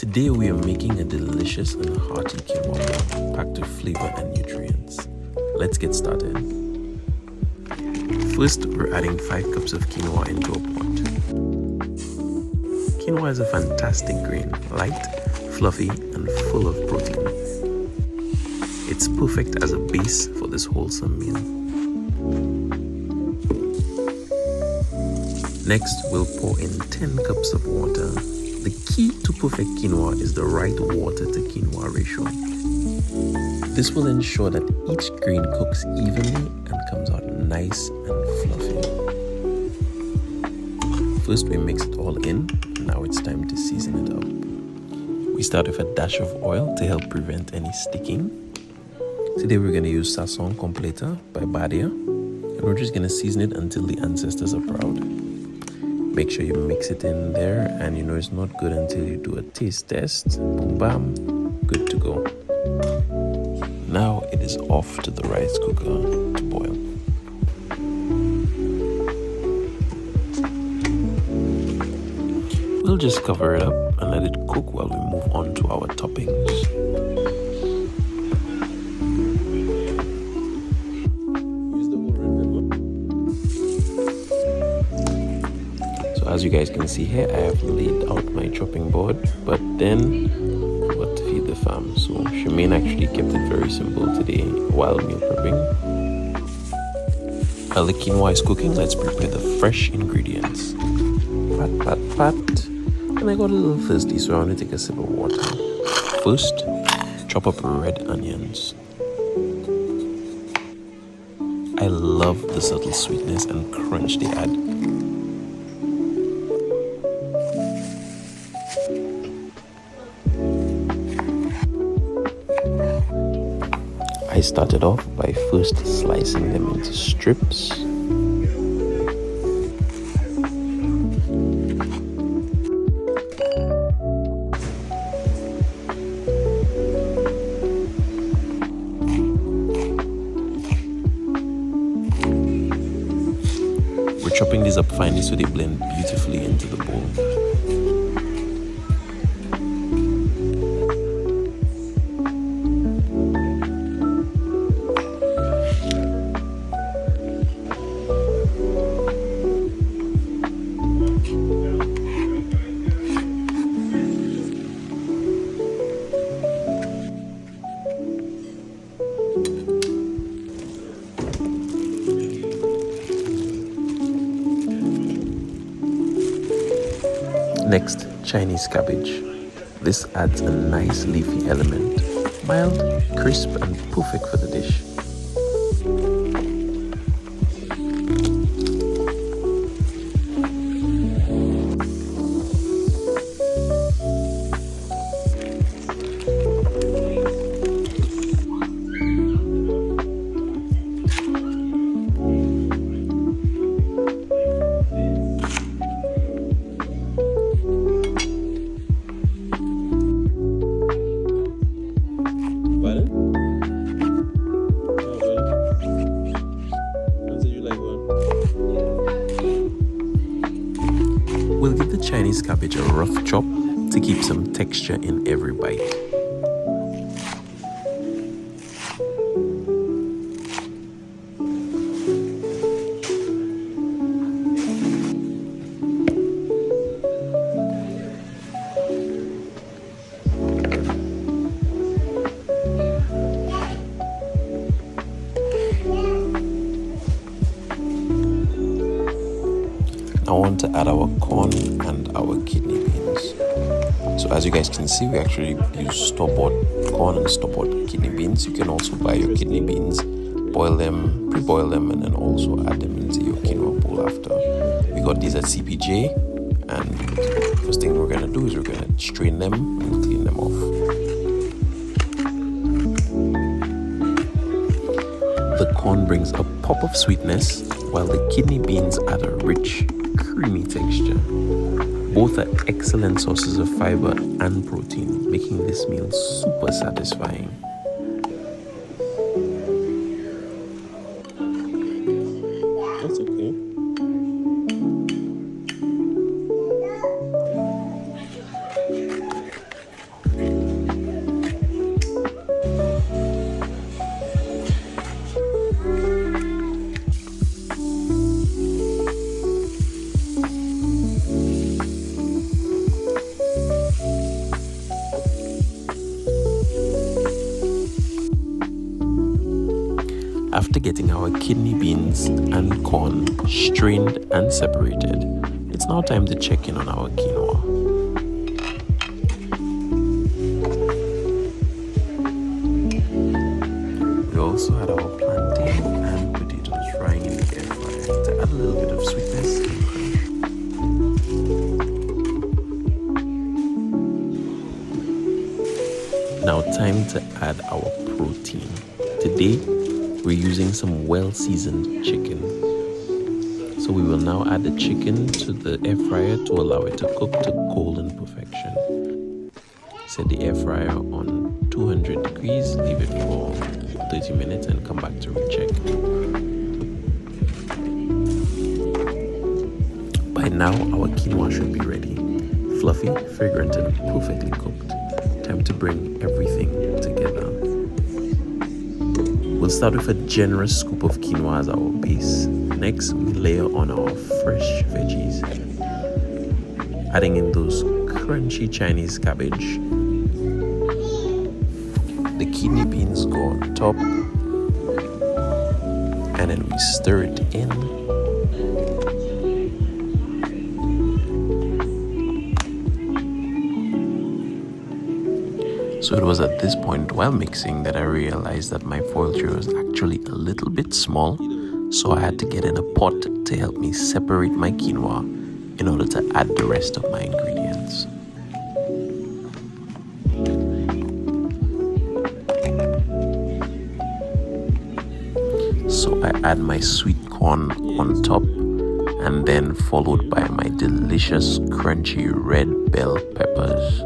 Today we are making a delicious and hearty quinoa bowl packed with flavor and nutrients. Let's get started. First, we're adding 5 cups of quinoa into a pot. Quinoa is a fantastic grain, light, fluffy, and full of protein. It's perfect as a base for this wholesome meal. Next, we'll pour in 10 cups of water. The key to perfect quinoa is the right water to quinoa ratio. This will ensure that each grain cooks evenly and comes out nice and fluffy. First, we mix it all in. Now it's time to season it up. We start with a dash of oil to help prevent any sticking. Today we're going to use Sazon Completa by Badia, and we're just going to season it until the ancestors are proud. Make sure you mix it in there, and you know it's not good until you do a taste test. Boom bam, good to go. Now it is off to the rice cooker to boil. We'll just cover it up and let it cook while we move on to our toppings. As you guys can see here, I have laid out my chopping board, but then what to feed the fam. So Shemaine actually kept it very simple today while meal prepping. While the quinoa is cooking, let's prepare the fresh ingredients. Pat. And I got a little thirsty, so I want to take a sip of water. First, chop up red onions. I love the subtle sweetness and crunch they add. I started off by first slicing them into strips. We're chopping these up finely so they blend beautifully into the bowl. Next, Chinese cabbage. This adds a nice leafy element, mild, crisp, and perfect for the dish. We'll give the Chinese cabbage a rough chop to keep some texture in every bite. I want to add our corn and our kidney beans. So as you guys can see, we actually use store-bought corn and store-bought kidney beans. You can also buy your kidney beans, boil them, pre-boil them, and then also add them into your quinoa bowl after. We got these at CPJ, and first thing we're going to do is we're going to strain them and clean them off. The corn brings a pop of sweetness, while the kidney beans add a rich, creamy texture. Both are excellent sources of fiber and protein, making this meal super satisfying. That's okay. After getting our kidney beans and corn strained and separated, it's now time to check in on our quinoa. We also had our plantain and potatoes frying in the air fryer to add a little bit of sweetness and crunch. Now time to add our protein. Today we're using some well-seasoned chicken. So we will now add the chicken to the air fryer to allow it to cook to golden perfection. Set the air fryer on 200 degrees, leave it for 30 minutes and come back to recheck. By now our quinoa should be ready. Fluffy, fragrant and perfectly cooked. Time to bring everything together. We'll start with a generous scoop of quinoa as our base. Next, we layer on our fresh veggies, adding in those crunchy Chinese cabbage. The kidney beans go on top, and then we stir it in. So it was at this point while mixing that I realized that my foil tray was actually a little bit small, so I had to get in a pot to help me separate my quinoa in order to add the rest of my ingredients. So I add my sweet corn on top, and then followed by my delicious crunchy red bell peppers.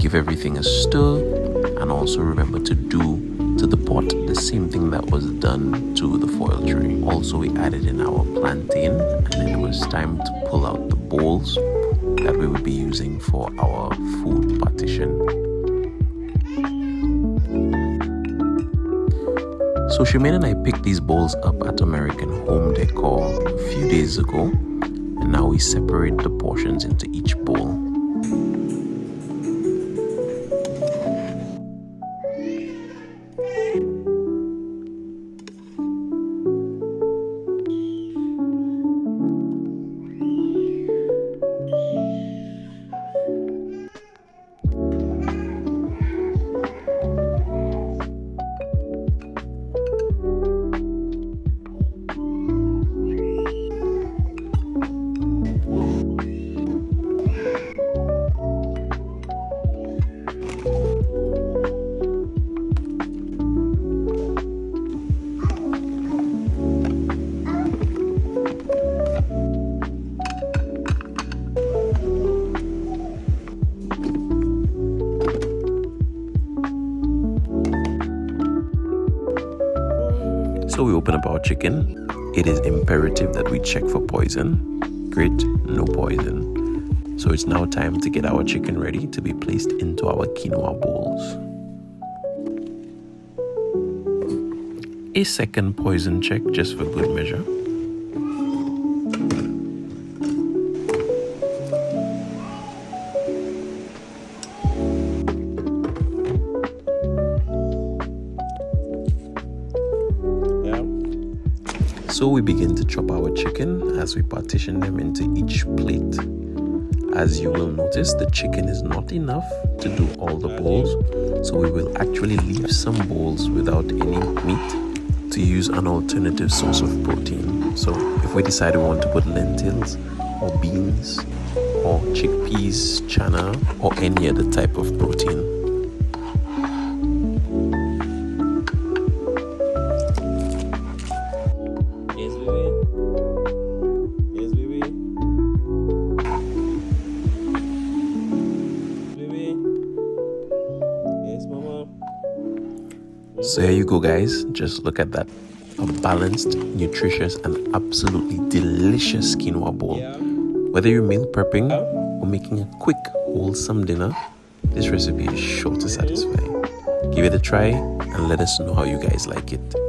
Give everything a stir, and also remember to do to the pot the same thing that was done to the foil tray. Also, we added in our plantain, and then it was time to pull out the bowls that we would be using for our food partition. So Shemaine and I picked these bowls up at American Home Decor a few days ago, and now we separate the portions into each bowl. So we open up our chicken. It is imperative that we check for poison. Great, no poison. So it's now time to get our chicken ready to be placed into our quinoa bowls. A second poison check just for good measure. So we begin to chop our chicken as we partition them into each plate. As you will notice, the chicken is not enough to do all the bowls, so we will actually leave some bowls without any meat to use an alternative source of protein. So if we decide we want to put lentils or beans or chickpeas, chana, or any other type of protein. So here you go, guys. Just look at that. A balanced, nutritious, and absolutely delicious quinoa bowl. Whether you're meal prepping or making a quick, wholesome dinner, this recipe is sure to satisfy. Give it a try and let us know how you guys like it.